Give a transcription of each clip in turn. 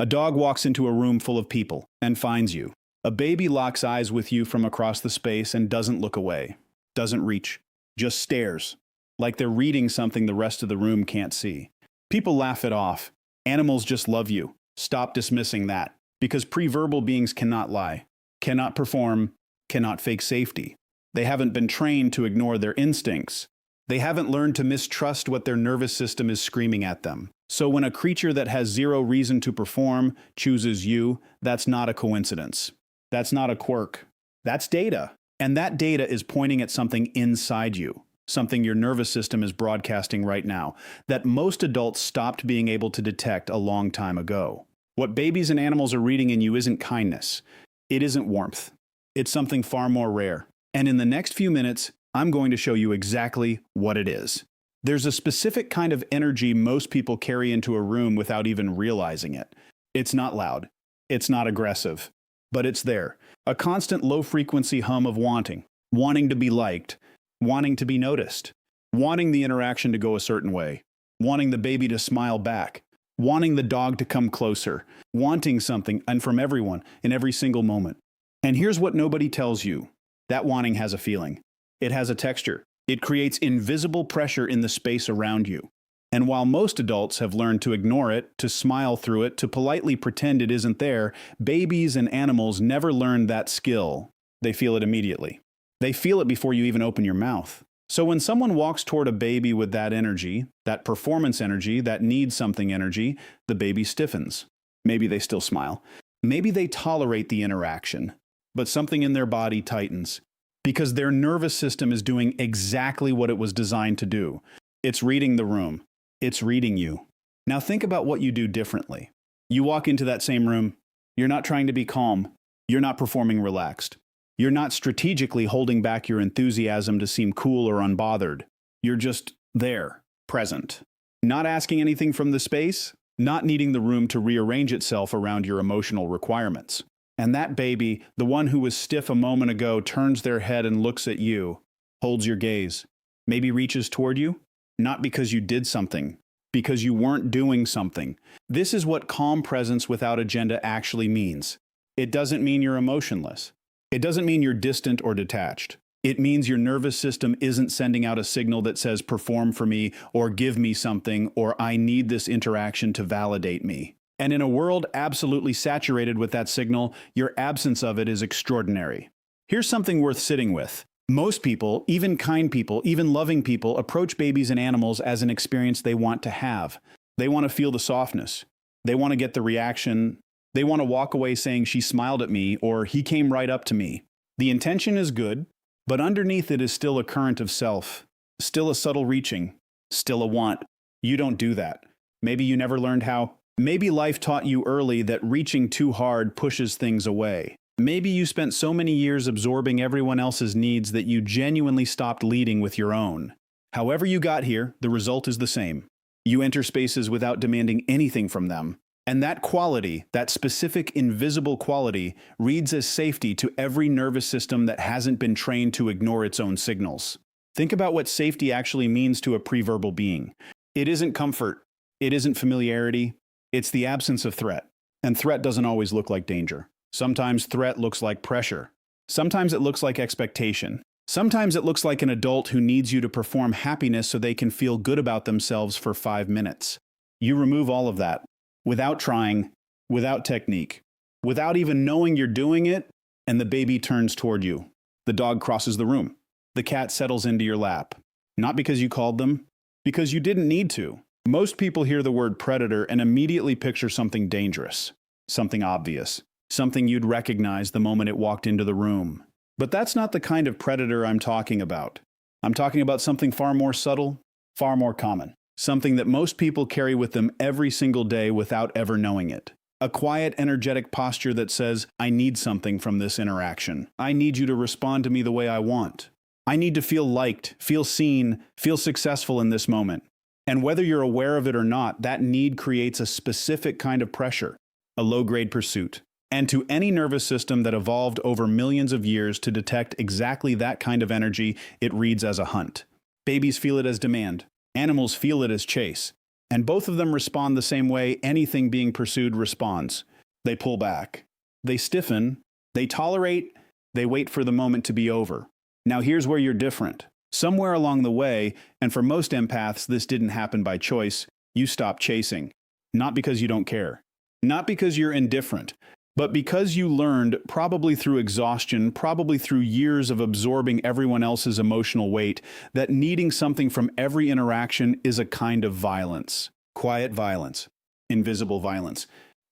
A dog walks into a room full of people and finds you. A baby locks eyes with you from across the space and doesn't look away, doesn't reach, just stares, like they're reading something the rest of the room can't see. People laugh it off. Animals just love you. Stop dismissing that, because preverbal beings cannot lie, cannot perform, cannot fake safety. They haven't been trained to ignore their instincts. They haven't learned to mistrust what their nervous system is screaming at them. So when a creature that has zero reason to perform chooses you, that's not a coincidence. That's not a quirk. That's data. And that data is pointing at something inside you, something your nervous system is broadcasting right now, that most adults stopped being able to detect a long time ago. What babies and animals are reading in you isn't kindness. It isn't warmth. It's something far more rare. And in the next few minutes, I'm going to show you exactly what it is. There's a specific kind of energy most people carry into a room without even realizing it. It's not loud. It's not aggressive. But it's there. A constant low-frequency hum of wanting. Wanting to be liked. Wanting to be noticed. Wanting the interaction to go a certain way. Wanting the baby to smile back. Wanting the dog to come closer. Wanting something, and from everyone, in every single moment. And here's what nobody tells you. That wanting has a feeling. It has a texture. It creates invisible pressure in the space around you. And while most adults have learned to ignore it, to smile through it, to politely pretend it isn't there, babies and animals never learned that skill. They feel it immediately. They feel it before you even open your mouth. So when someone walks toward a baby with that energy, that performance energy, that needs something energy, the baby stiffens. Maybe they still smile. Maybe they tolerate the interaction, but something in their body tightens. Because their nervous system is doing exactly what it was designed to do. It's reading the room. It's reading you. Now think about what you do differently. You walk into that same room. You're not trying to be calm. You're not performing relaxed. You're not strategically holding back your enthusiasm to seem cool or unbothered. You're just there, present. Not asking anything from the space, not needing the room to rearrange itself around your emotional requirements. And that baby, the one who was stiff a moment ago, turns their head and looks at you, holds your gaze, maybe reaches toward you, not because you did something, because you weren't doing something. This is what calm presence without agenda actually means. It doesn't mean you're emotionless. It doesn't mean you're distant or detached. It means your nervous system isn't sending out a signal that says perform for me or give me something or I need this interaction to validate me. And in a world absolutely saturated with that signal, your absence of it is extraordinary. Here's something worth sitting with. Most people, even kind people, even loving people, approach babies and animals as an experience they want to have. They want to feel the softness. They want to get the reaction. They want to walk away saying she smiled at me or he came right up to me. The intention is good, but underneath it is still a current of self, still a subtle reaching, still a want. You don't do that. Maybe you never learned how. Maybe life taught you early that reaching too hard pushes things away. Maybe you spent so many years absorbing everyone else's needs that you genuinely stopped leading with your own. However you got here, the result is the same. You enter spaces without demanding anything from them. And that quality, that specific invisible quality, reads as safety to every nervous system that hasn't been trained to ignore its own signals. Think about what safety actually means to a preverbal being. It isn't comfort. It isn't familiarity. It's the absence of threat. And threat doesn't always look like danger. Sometimes threat looks like pressure. Sometimes it looks like expectation. Sometimes it looks like an adult who needs you to perform happiness so they can feel good about themselves for 5 minutes. You remove all of that, without trying, without technique, without even knowing you're doing it, and the baby turns toward you. The dog crosses the room. The cat settles into your lap. Not because you called them, because you didn't need to. Most people hear the word predator and immediately picture something dangerous, something obvious, something you'd recognize the moment it walked into the room. But that's not the kind of predator I'm talking about. I'm talking about something far more subtle, far more common. Something that most people carry with them every single day without ever knowing it. A quiet, energetic posture that says, I need something from this interaction. I need you to respond to me the way I want. I need to feel liked, feel seen, feel successful in this moment. And whether you're aware of it or not, that need creates a specific kind of pressure, a low-grade pursuit. And to any nervous system that evolved over millions of years to detect exactly that kind of energy, it reads as a hunt. Babies feel it as demand. Animals feel it as chase. And both of them respond the same way anything being pursued responds. They pull back. They stiffen. They tolerate. They wait for the moment to be over. Now here's where you're different. Somewhere along the way, and for most empaths this didn't happen by choice, you stopped chasing. Not because you don't care. Not because you're indifferent. But because you learned, probably through exhaustion, probably through years of absorbing everyone else's emotional weight, that needing something from every interaction is a kind of violence. Quiet violence. Invisible violence.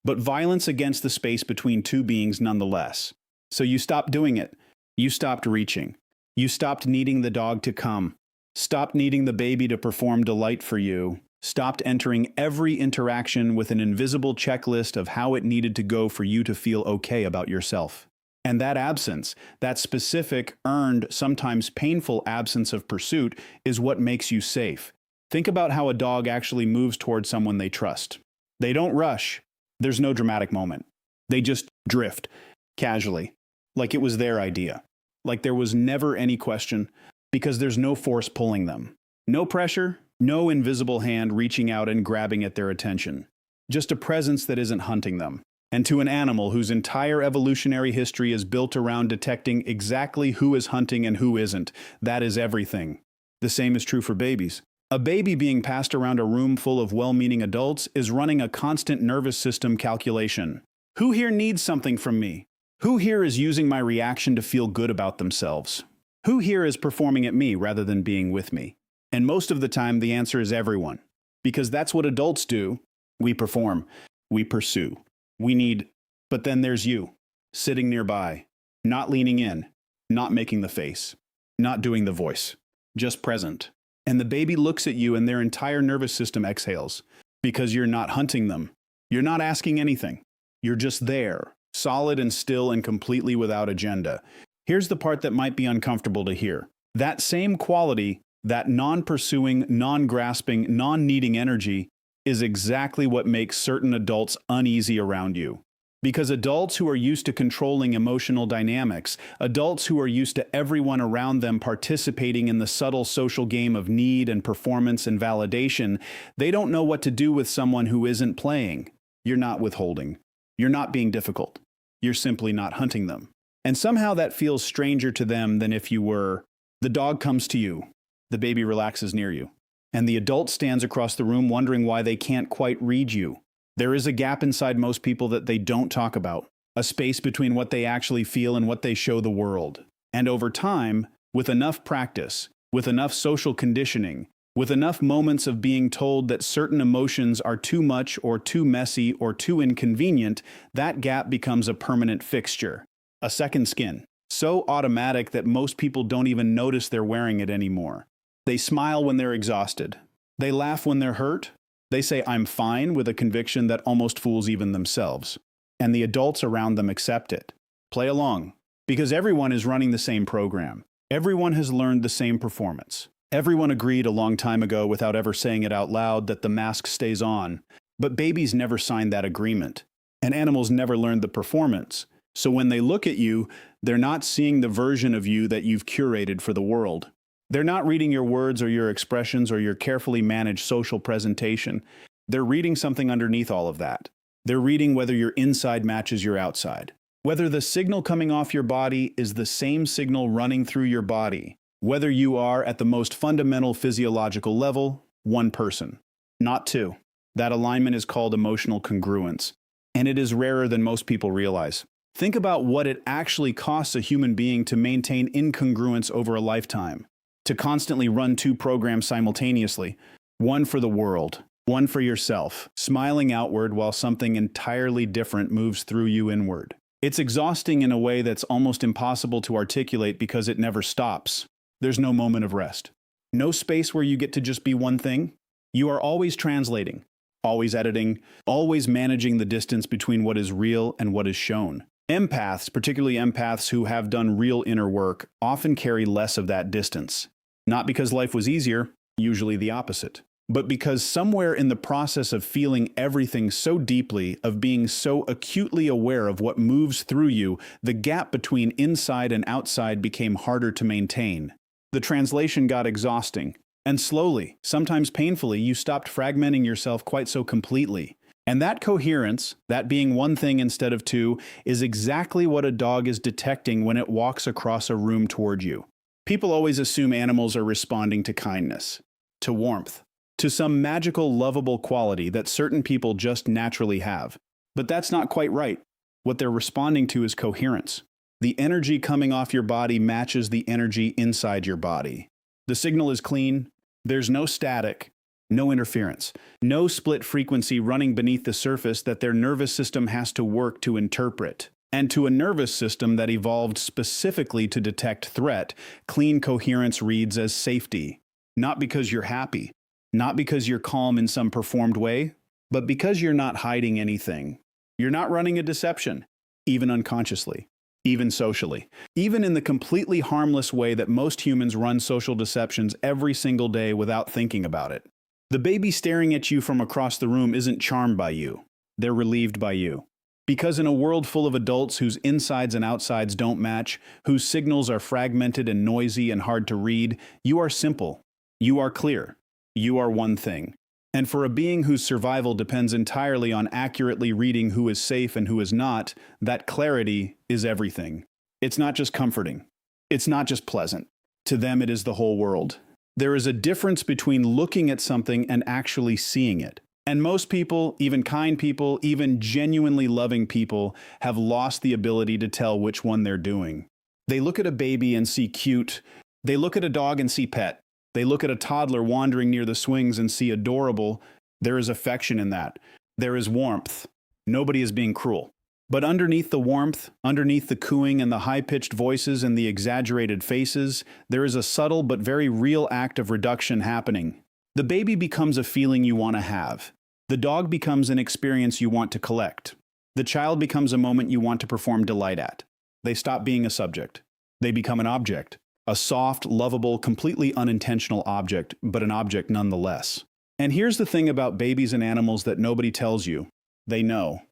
But violence against the space between two beings nonetheless. So you stopped doing it. You stopped reaching. You stopped needing the dog to come. Stopped needing the baby to perform delight for you. Stopped entering every interaction with an invisible checklist of how it needed to go for you to feel okay about yourself. And that absence, that specific, earned, sometimes painful absence of pursuit is what makes you safe. Think about how a dog actually moves towards someone they trust. They don't rush. There's no dramatic moment. They just drift, casually, like it was their idea. Like there was never any question, because there's no force pulling them. No pressure, no invisible hand reaching out and grabbing at their attention. Just a presence that isn't hunting them. And to an animal whose entire evolutionary history is built around detecting exactly who is hunting and who isn't, that is everything. The same is true for babies. A baby being passed around a room full of well-meaning adults is running a constant nervous system calculation. Who here needs something from me? Who here is using my reaction to feel good about themselves? Who here is performing at me rather than being with me? And most of the time, the answer is everyone. Because that's what adults do. We perform. We pursue. We need. But then there's you, sitting nearby, not leaning in, not making the face, not doing the voice, just present. And the baby looks at you and their entire nervous system exhales. Because you're not hunting them. You're not asking anything. You're just there, solid and still and completely without agenda. Here's the part that might be uncomfortable to hear. That same quality, that non-pursuing, non-grasping, non-needing energy is exactly what makes certain adults uneasy around you. Because adults who are used to controlling emotional dynamics, adults who are used to everyone around them participating in the subtle social game of need and performance and validation, they don't know what to do with someone who isn't playing. You're not withholding. You're not being difficult. You're simply not hunting them. And somehow that feels stranger to them than if you were. The dog comes to you. The baby relaxes near you. And the adult stands across the room wondering why they can't quite read you. There is a gap inside most people that they don't talk about. A space between what they actually feel and what they show the world. And over time, with enough practice, with enough social conditioning, with enough moments of being told that certain emotions are too much or too messy or too inconvenient, that gap becomes a permanent fixture. A second skin. So automatic that most people don't even notice they're wearing it anymore. They smile when they're exhausted. They laugh when they're hurt. They say, "I'm fine," with a conviction that almost fools even themselves. And the adults around them accept it. Play along. Because everyone is running the same program. Everyone has learned the same performance. Everyone agreed a long time ago without ever saying it out loud that the mask stays on. But babies never signed that agreement. And animals never learned the performance. So when they look at you, they're not seeing the version of you that you've curated for the world. They're not reading your words or your expressions or your carefully managed social presentation. They're reading something underneath all of that. They're reading whether your inside matches your outside. Whether the signal coming off your body is the same signal running through your body. Whether you are, at the most fundamental physiological level, one person, not two. That alignment is called emotional congruence. And it is rarer than most people realize. Think about what it actually costs a human being to maintain incongruence over a lifetime. To constantly run two programs simultaneously. One for the world, one for yourself, smiling outward while something entirely different moves through you inward. It's exhausting in a way that's almost impossible to articulate because it never stops. There's no moment of rest. No space where you get to just be one thing. You are always translating, always editing, always managing the distance between what is real and what is shown. Empaths, particularly empaths who have done real inner work, often carry less of that distance. Not because life was easier, usually the opposite, but because somewhere in the process of feeling everything so deeply, of being so acutely aware of what moves through you, the gap between inside and outside became harder to maintain. The translation got exhausting. And slowly, sometimes painfully, you stopped fragmenting yourself quite so completely. And that coherence, that being one thing instead of two, is exactly what a dog is detecting when it walks across a room toward you. People always assume animals are responding to kindness, to warmth, to some magical, lovable quality that certain people just naturally have. But that's not quite right. What they're responding to is coherence. The energy coming off your body matches the energy inside your body. The signal is clean. There's no static, no interference, no split frequency running beneath the surface that their nervous system has to work to interpret. And to a nervous system that evolved specifically to detect threat, clean coherence reads as safety. Not because you're happy, not because you're calm in some performed way, but because you're not hiding anything. You're not running a deception, even unconsciously, even socially, even in the completely harmless way that most humans run social deceptions every single day without thinking about it. The baby staring at you from across the room isn't charmed by you. They're relieved by you. Because in a world full of adults whose insides and outsides don't match, whose signals are fragmented and noisy and hard to read, you are simple. You are clear. You are one thing. And for a being whose survival depends entirely on accurately reading who is safe and who is not, that clarity is everything. It's not just comforting. It's not just pleasant. To them, it is the whole world. There is a difference between looking at something and actually seeing it. And most people, even kind people, even genuinely loving people, have lost the ability to tell which one they're doing. They look at a baby and see cute. They look at a dog and see pet. They look at a toddler wandering near the swings and see adorable. There is affection in that. There is warmth. Nobody is being cruel. But underneath the warmth, underneath the cooing and the high-pitched voices and the exaggerated faces, there is a subtle but very real act of reduction happening. The baby becomes a feeling you want to have. The dog becomes an experience you want to collect. The child becomes a moment you want to perform delight at. They stop being a subject. They become an object. A soft, lovable, completely unintentional object, but an object nonetheless. And here's the thing about babies and animals that nobody tells you. They know.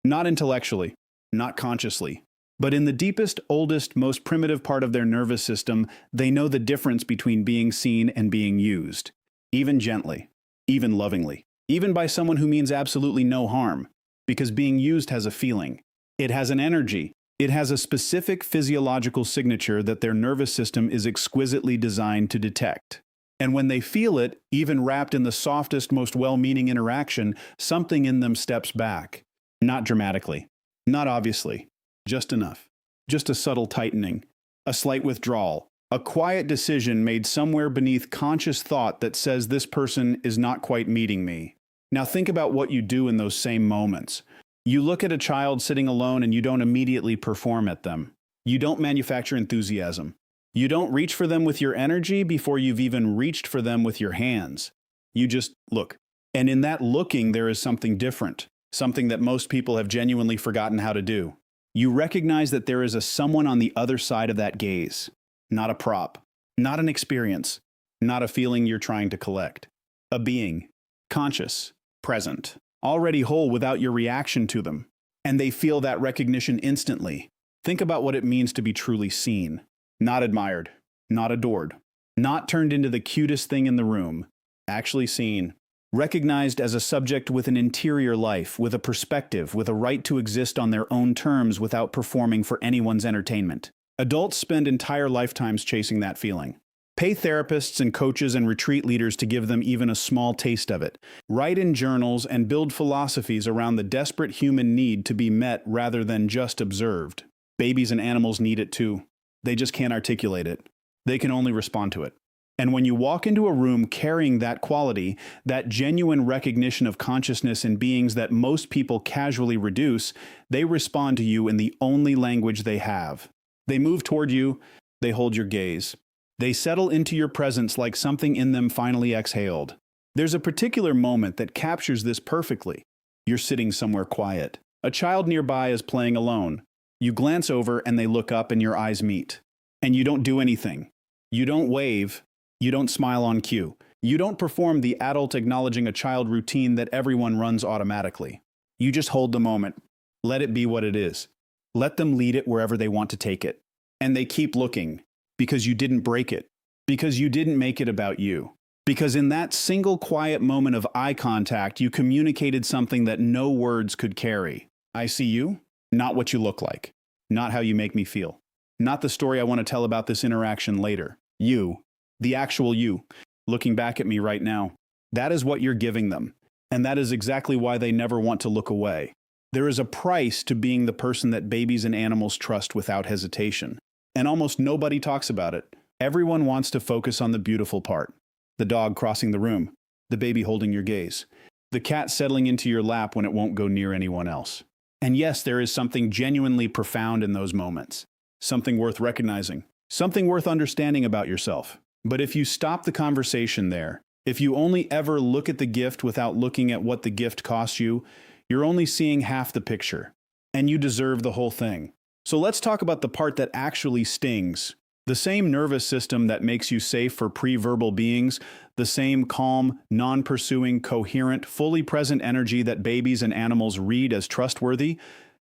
Not intellectually, not consciously, but in the deepest, oldest, most primitive part of their nervous system, they know the difference between being seen and being used. Even gently, even lovingly, even by someone who means absolutely no harm, because being used has a feeling. It has an energy. It has a specific physiological signature that their nervous system is exquisitely designed to detect. And when they feel it, even wrapped in the softest, most well-meaning interaction, something in them steps back. Not dramatically, not obviously, just enough. Just a subtle tightening, a slight withdrawal, a quiet decision made somewhere beneath conscious thought that says this person is not quite meeting me. Now think about what you do in those same moments. You look at a child sitting alone and you don't immediately perform at them. You don't manufacture enthusiasm. You don't reach for them with your energy before you've even reached for them with your hands. You just look. And in that looking, there is something different, something that most people have genuinely forgotten how to do. You recognize that there is a someone on the other side of that gaze. Not a prop, not an experience, not a feeling you're trying to collect. A being, conscious, present, already whole without your reaction to them. And they feel that recognition instantly. Think about what it means to be truly seen. Not admired, not adored, not turned into the cutest thing in the room. Actually seen. Recognized as a subject with an interior life, with a perspective, with a right to exist on their own terms without performing for anyone's entertainment. Adults spend entire lifetimes chasing that feeling. Pay therapists and coaches and retreat leaders to give them even a small taste of it. Write in journals and build philosophies around the desperate human need to be met rather than just observed. Babies and animals need it too. They just can't articulate it. They can only respond to it. And when you walk into a room carrying that quality, that genuine recognition of consciousness in beings that most people casually reduce, they respond to you in the only language they have. They move toward you, they hold your gaze. They settle into your presence like something in them finally exhaled. There's a particular moment that captures this perfectly. You're sitting somewhere quiet. A child nearby is playing alone. You glance over and they look up and your eyes meet. And you don't do anything. You don't wave. You don't smile on cue. You don't perform the adult acknowledging a child routine that everyone runs automatically. You just hold the moment. Let it be what it is. Let them lead it wherever they want to take it. And they keep looking. Because you didn't break it. Because you didn't make it about you. Because in that single quiet moment of eye contact, you communicated something that no words could carry. I see you, not what you look like, not how you make me feel, not the story I want to tell about this interaction later. You, the actual you, looking back at me right now. That is what you're giving them, and that is exactly why they never want to look away. There is a price to being the person that babies and animals trust without hesitation, and almost nobody talks about it. Everyone wants to focus on the beautiful part. The dog crossing the room, the baby holding your gaze, the cat settling into your lap when it won't go near anyone else. And yes, there is something genuinely profound in those moments, something worth recognizing, something worth understanding about yourself. But if you stop the conversation there, if you only ever look at the gift without looking at what the gift costs you, you're only seeing half the picture, and you deserve the whole thing. So let's talk about the part that actually stings. The same nervous system that makes you safe for preverbal beings, the same calm, non-pursuing, coherent, fully present energy that babies and animals read as trustworthy,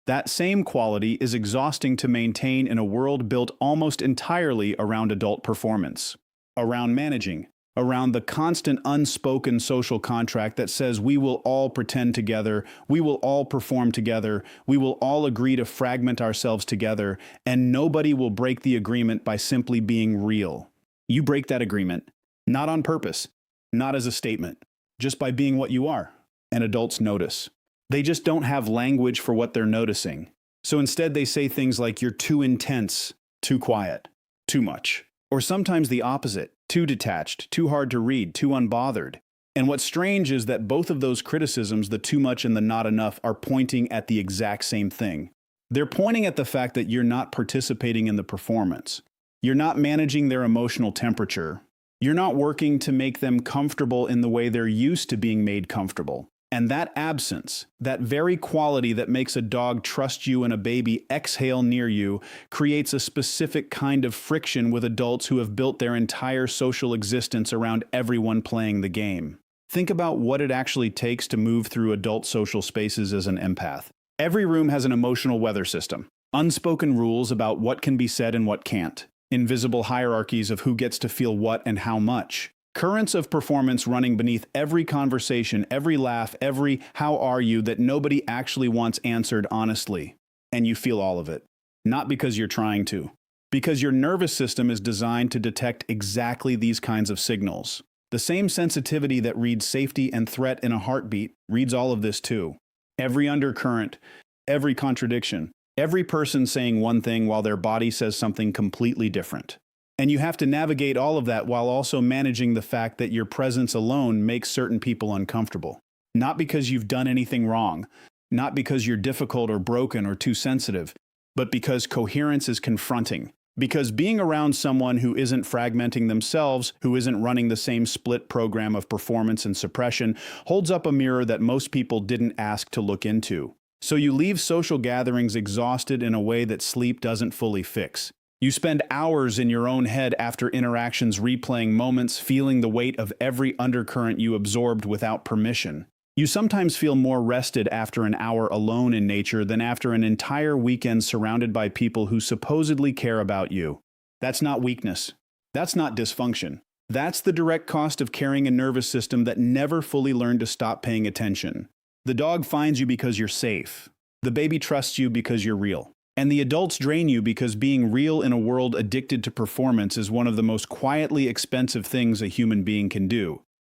that same quality is exhausting to maintain in a world built almost entirely around adult performance, around managing, around the constant unspoken social contract that says we will all pretend together, we will all perform together, we will all agree to fragment ourselves together, and nobody will break the agreement by simply being real. You break that agreement, not on purpose, not as a statement, just by being what you are. And adults notice. They just don't have language for what they're noticing. So instead they say things like you're too intense, too quiet, too much. Or sometimes the opposite, too detached, too hard to read, too unbothered. And what's strange is that both of those criticisms, the too much and the not enough, are pointing at the exact same thing. They're pointing at the fact that you're not participating in the performance. You're not managing their emotional temperature. You're not working to make them comfortable in the way they're used to being made comfortable. And that absence, that very quality that makes a dog trust you and a baby exhale near you, creates a specific kind of friction with adults who have built their entire social existence around everyone playing the game. Think about what it actually takes to move through adult social spaces as an empath. Every room has an emotional weather system, unspoken rules about what can be said and what can't, invisible hierarchies of who gets to feel what and how much. Currents of performance running beneath every conversation, every laugh, every "how are you" that nobody actually wants answered honestly. And you feel all of it. Not because you're trying to. Because your nervous system is designed to detect exactly these kinds of signals. The same sensitivity that reads safety and threat in a heartbeat reads all of this too. Every undercurrent, every contradiction, every person saying one thing while their body says something completely different. And you have to navigate all of that while also managing the fact that your presence alone makes certain people uncomfortable. Not because you've done anything wrong, not because you're difficult or broken or too sensitive, but because coherence is confronting. Because being around someone who isn't fragmenting themselves, who isn't running the same split program of performance and suppression, holds up a mirror that most people didn't ask to look into. So you leave social gatherings exhausted in a way that sleep doesn't fully fix. You spend hours in your own head after interactions replaying moments, feeling the weight of every undercurrent you absorbed without permission. You sometimes feel more rested after an hour alone in nature than after an entire weekend surrounded by people who supposedly care about you. That's not weakness. That's not dysfunction. That's the direct cost of carrying a nervous system that never fully learned to stop paying attention. The dog finds you because you're safe. The baby trusts you because you're real. And the adults drain you because being real in a world addicted to performance is one of the most quietly expensive things a human being can do.